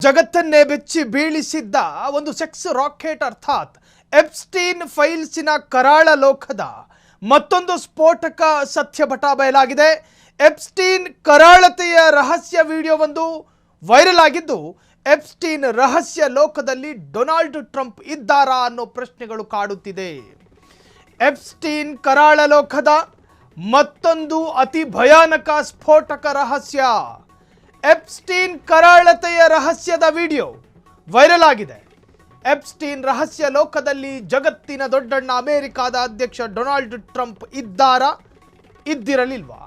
ಜಗತ್ತನ್ನೇ ಬೆಚ್ಚಿ ಬೀಳಿಸಿದ್ದ ಒಂದು ಸೆಕ್ಸ್ ರಾಕೆಟ್ ಅರ್ಥಾತ್ ಎಪ್ಸ್ಟೀನ್ ಫೈಲ್ಸಿನ ಕರಾಳ ಲೋಕದ ಮತ್ತೊಂದು ಸ್ಫೋಟಕ ಸತ್ಯ ಬಯಲಾಗಿದೆ. ಎಪ್ಸ್ಟೀನ್ ಕರಾಳತೆಯ ರಹಸ್ಯ ವಿಡಿಯೋವೊಂದು ವೈರಲ್ ಆಗಿದ್ದು, ಎಪ್ಸ್ಟೀನ್ ರಹಸ್ಯ ಲೋಕದಲ್ಲಿ ಡೊನಾಲ್ಡ್ ಟ್ರಂಪ್ ಇದ್ದಾರಾ ಅನ್ನೋ ಪ್ರಶ್ನೆಗಳು ಕಾಡುತ್ತಿದೆ. ಎಪ್ಸ್ಟೀನ್ ಕರಾಳ ಲೋಕದ ಮತ್ತೊಂದು ಅತಿ ಭಯಾನಕ ಸ್ಫೋಟಕ ರಹಸ್ಯ. ಎಪ್ಸ್ಟೀನ್ ಕರಾಳತೆಯ ರಹಸ್ಯದ ವಿಡಿಯೋ ವೈರಲ್ ಆಗಿದೆ. ಎಪ್ಸ್ಟೀನ್ ರಹಸ್ಯ ಲೋಕದಲ್ಲಿ ಜಗತ್ತಿನ ದೊಡ್ಡಣ್ಣ ಅಮೆರಿಕಾದ ಅಧ್ಯಕ್ಷ ಡೊನಾಲ್ಡ್ ಟ್ರಂಪ್ ಇದ್ದಾರಾ, ಇದ್ದಿರಲಿಲ್ವಾ?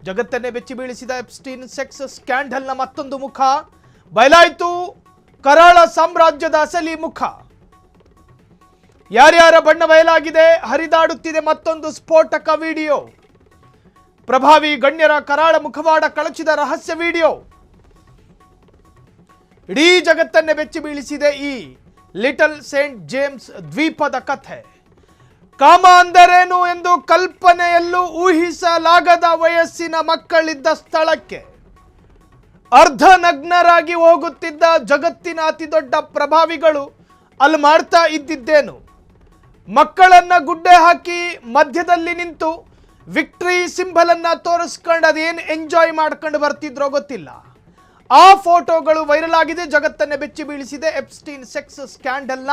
ಜಗತ್ತನ್ನೇ ಬೆಚ್ಚಿ ಬೀಳಿಸಿದ ಎಪ್ಸ್ಟೀನ್ ಸೆಕ್ಸ್ ಸ್ಕ್ಯಾಂಡಲ್ನ ಮತ್ತೊಂದು ಮುಖ ಬಯಲಾಯಿತು. ಕರಾಳ ಸಾಮ್ರಾಜ್ಯದ ಅಸಲಿ ಮುಖ. ಯಾರ್ಯಾರ ಬಣ್ಣ ಬಯಲಾಗಿದೆ, ಹರಿದಾಡುತ್ತಿದೆ ಮತ್ತೊಂದು ಸ್ಫೋಟಕ ವಿಡಿಯೋ. ಪ್ರಭಾವಿ ಗಣ್ಯರ ಕರಾಳ ಮುಖವಾಡ ಕಳಚಿದ ರಹಸ್ಯ ವಿಡಿಯೋ ಇಡೀ ಜಗತ್ತನ್ನೇ ಬೆಚ್ಚಿ ಬೀಳಿಸಿದೆ. ಈ ಲಿಟಲ್ ಸೇಂಟ್ ಜೇಮ್ಸ್ ದ್ವೀಪದ ಕಥೆ. ಕಾಮ ಅಂದರೇನು ಎಂದು ಕಲ್ಪನೆಯಲ್ಲೂ ಊಹಿಸಲಾಗದ ವಯಸ್ಸಿನ ಮಕ್ಕಳಿದ್ದ ಸ್ಥಳಕ್ಕೆ ಅರ್ಧ ನಗ್ನರಾಗಿ ಹೋಗುತ್ತಿದ್ದ ಜಗತ್ತಿನ ಅತಿ ದೊಡ್ಡ ಪ್ರಭಾವಿಗಳು ಅಲ್ಲಿ ಮಾಡ್ತಾ ಇದ್ದಿದ್ದೇನು? ಮಕ್ಕಳನ್ನ ಗುಡ್ಡೆ ಹಾಕಿ ಮಧ್ಯದಲ್ಲಿ ನಿಂತು ವಿಕ್ಟ್ರಿ ಸಿಂಬಲ್ ಅನ್ನ ತೋರಿಸ್ಕೊಂಡು ಅದೇನು ಎಂಜಾಯ್ ಮಾಡ್ಕೊಂಡು ಬರ್ತಿದ್ರೋ ಗೊತ್ತಿಲ್ಲ. ಆ ಫೋಟೋಗಳು ವೈರಲ್ ಆಗಿದೆ. ಜಗತ್ತನ್ನೇ ಬೆಚ್ಚಿ ಬೀಳಿಸಿದೆ ಎಪ್ಸ್ಟೀನ್ ಸೆಕ್ಸ್ ಸ್ಕ್ಯಾಂಡಲ್ನ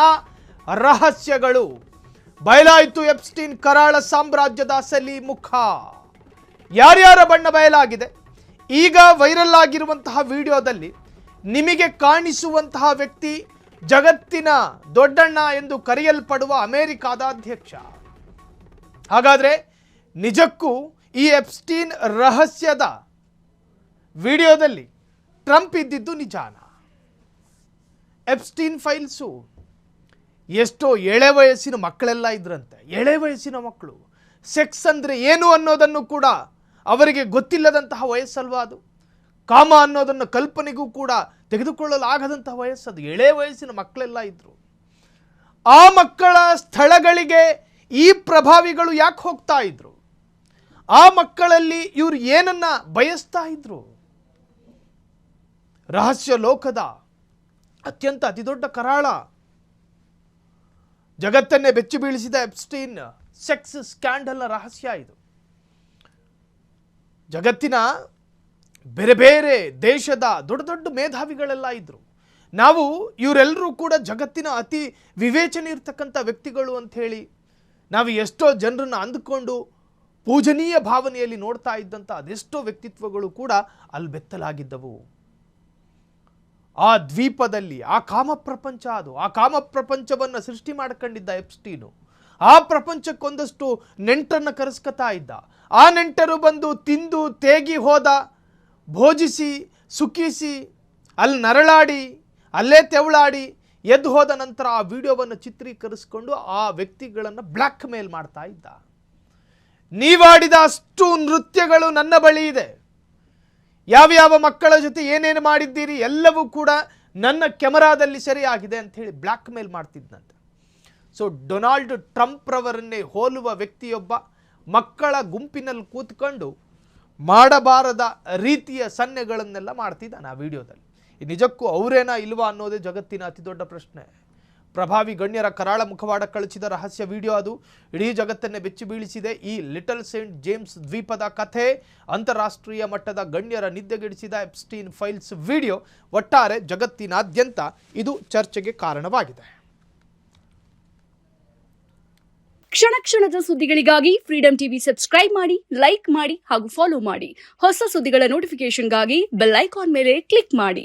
ರಹಸ್ಯಗಳು. ಬಯಲಾಯಿತು ಎಪ್ಸ್ಟೀನ್ ಕರಾಳ ಸಾಮ್ರಾಜ್ಯದ ಅಸಲಿ ಮುಖ. ಯಾರ್ಯಾರ ಬಣ್ಣ ಬಯಲಾಗಿದೆ? ಈಗ ವೈರಲ್ ಆಗಿರುವಂತಹ ವಿಡಿಯೋದಲ್ಲಿ ನಿಮಗೆ ಕಾಣಿಸುವಂತಹ ವ್ಯಕ್ತಿ ಜಗತ್ತಿನ ದೊಡ್ಡಣ್ಣ ಎಂದು ಕರೆಯಲ್ಪಡುವ ಅಮೆರಿಕಾದ ಅಧ್ಯಕ್ಷ. ಹಾಗಾದ್ರೆ ನಿಜಕ್ಕೂ ಈ ಎಪ್ಸ್ಟೀನ್ ರಹಸ್ಯದ ವಿಡಿಯೋದಲ್ಲಿ ಟ್ರಂಪ್ ಇದ್ದಿದ್ದು ನಿಜಾನ? ಎಪ್ಸ್ಟೀನ್ ಫೈಲ್ಸು ಎಷ್ಟೋ ಎಳೆ ವಯಸ್ಸಿನ ಮಕ್ಕಳೆಲ್ಲ ಇದ್ರಂತೆ. ಎಳೆ ವಯಸ್ಸಿನ ಮಕ್ಕಳು. ಸೆಕ್ಸ್ ಅಂದರೆ ಏನು ಅನ್ನೋದನ್ನು ಕೂಡ ಅವರಿಗೆ ಗೊತ್ತಿಲ್ಲದಂತಹ ವಯಸ್ಸಲ್ವಾ ಅದು? ಕಾಮ ಅನ್ನೋದನ್ನು ಕಲ್ಪನೆಗೂ ಕೂಡ ತೆಗೆದುಕೊಳ್ಳಲಾಗದಂತಹ ವಯಸ್ಸದು. ಎಳೆ ವಯಸ್ಸಿನ ಮಕ್ಕಳೆಲ್ಲ ಇದ್ರು. ಆ ಮಕ್ಕಳ ಸ್ಥಳಗಳಿಗೆ ಈ ಪ್ರಭಾವಿಗಳು ಯಾಕೆ ಹೋಗ್ತಾ ಇದ್ರು? ಆ ಮಕ್ಕಳಲ್ಲಿ ಇವರು ಏನನ್ನ ಬಯಸ್ತಾ ಇದ್ರು? ರಹಸ್ಯ ಲೋಕದ ಅತ್ಯಂತ ಅತಿದೊಡ್ಡ ಕರಾಳ, ಜಗತ್ತನ್ನೇ ಬೆಚ್ಚಿ ಬೀಳಿಸಿದ ಎಪ್ಸ್ಟೀನ್ ಸೆಕ್ಸ್ ಸ್ಕ್ಯಾಂಡಲ್ನ ರಹಸ್ಯ ಇದು. ಜಗತ್ತಿನ ಬೇರೆ ಬೇರೆ ದೇಶದ ದೊಡ್ಡ ದೊಡ್ಡ ಮೇಧಾವಿಗಳೆಲ್ಲ ಇದ್ರು. ನಾವು ಇವರೆಲ್ಲರೂ ಕೂಡ ಜಗತ್ತಿನ ಅತಿ ವಿವೇಚನೆ ಇರ್ತಕ್ಕಂಥ ವ್ಯಕ್ತಿಗಳು ಅಂತ ಹೇಳಿ ನಾವು ಎಷ್ಟೋ ಜನರನ್ನು ಅಂದುಕೊಂಡು ಪೂಜನೀಯ ಭಾವನೆಯಲ್ಲಿ ನೋಡ್ತಾ ಇದ್ದಂಥ ಅದೆಷ್ಟೋ ವ್ಯಕ್ತಿತ್ವಗಳು ಕೂಡ ಅಲ್ಲಿ ಬೆತ್ತಲಾಗಿದ್ದವು. ಆ ದ್ವೀಪದಲ್ಲಿ ಆ ಕಾಮ ಪ್ರಪಂಚ ಅದು. ಆ ಕಾಮ ಪ್ರಪಂಚವನ್ನು ಸೃಷ್ಟಿ ಮಾಡ್ಕೊಂಡಿದ್ದ ಎಪ್ಸ್ಟೀನು ಆ ಪ್ರಪಂಚಕ್ಕೊಂದಷ್ಟು ನೆಂಟರನ್ನು ಕರೆಸ್ಕೊತಾ ಇದ್ದ. ಆ ನೆಂಟರು ಬಂದು ತಿಂದು ತೇಗಿ ಹೋದ, ಭೋಜಿಸಿ ಸುಖಿಸಿ ಅಲ್ಲಿ ನರಳಾಡಿ ಅಲ್ಲೇ ತೆವಳಾಡಿ ಎದ್ದು ಹೋದ ನಂತರ ಆ ವಿಡಿಯೋವನ್ನು ಚಿತ್ರೀಕರಿಸಿಕೊಂಡು ಆ ವ್ಯಕ್ತಿಗಳನ್ನು ಬ್ಲ್ಯಾಕ್ ಮೇಲ್ ಮಾಡ್ತಾ ಇದ್ದ. ನೀವಾಡಿದ ಅಷ್ಟು ನೃತ್ಯಗಳು ನನ್ನ ಬಳಿ ಇದೆ, ಯಾವ್ಯಾವ ಮಕ್ಕಳ ಜೊತೆ ಏನೇನು ಮಾಡಿದ್ದೀರಿ ಎಲ್ಲವೂ ಕೂಡ ನನ್ನ ಕ್ಯಾಮರಾದಲ್ಲಿ ಸರಿಯಾಗಿದೆ ಅಂತ ಹೇಳಿ ಬ್ಲ್ಯಾಕ್ ಮೇಲ್ ಮಾಡ್ತಿದ್ದಂತೆ. ಸೊ ಡೊನಾಲ್ಡ್ ಟ್ರಂಪ್ ರವರನ್ನೇ ಹೋಲುವ ವ್ಯಕ್ತಿಯೊಬ್ಬ ಮಕ್ಕಳ ಗುಂಪಿನಲ್ಲಿ ಕೂತ್ಕೊಂಡು ಮಾಡಬಾರದ ರೀತಿಯ ಸನ್ನೆಗಳನ್ನೆಲ್ಲ ಮಾಡ್ತಿದ್ದಾನೆ ಆ ವಿಡಿಯೋದಲ್ಲಿ. ನಿಜಕ್ಕೂ ಅವರೇನಾ ಇಲ್ವಾ ಅನ್ನೋದೇ ಜಗತ್ತಿನ ಅತಿ ದೊಡ್ಡ ಪ್ರಶ್ನೆ. ಪ್ರಭಾವಿ ಗಣ್ಯರ ಕರಾಳ ಮುಖವಾಡ ಕಳಚಿದ ರಹಸ್ಯ ವಿಡಿಯೋ ಅದು. ಇಡೀ ಜಗತ್ತನ್ನೇ ಬೆಚ್ಚಿ ಬೀಳಿಸಿದೆ ಈ ಲಿಟಲ್ ಸೇಂಟ್ ಜೇಮ್ಸ್ ದ್ವೀಪದ ಕಥೆ. ಅಂತಾರಾಷ್ಟ್ರೀಯ ಮಟ್ಟದ ಗಣ್ಯರ ನಿದ್ದೆಗೆಡಿಸಿದ ಎಪ್ಸ್ಟೀನ್ ಫೈಲ್ಸ್ ವಿಡಿಯೋ ಒಟ್ಟಾರೆ ಜಗತ್ತಿನಾದ್ಯಂತ ಇದು ಚರ್ಚೆಗೆ ಕಾರಣವಾಗಿದೆ. ಕ್ಷಣ ಕ್ಷಣದ ಸುದ್ದಿಗಳಿಗಾಗಿ ಫ್ರೀಡಂ ಟಿವಿ ಸಬ್ಸ್ಕ್ರೈಬ್ ಮಾಡಿ, ಲೈಕ್ ಮಾಡಿ ಹಾಗೂ ಫಾಲೋ ಮಾಡಿ. ಹೊಸ ಸುದ್ದಿಗಳ ನೋಟಿಫಿಕೇಶನ್ಗಾಗಿ ಬೆಲ್ ಐಕಾನ್ ಮೇಲೆ ಕ್ಲಿಕ್ ಮಾಡಿ.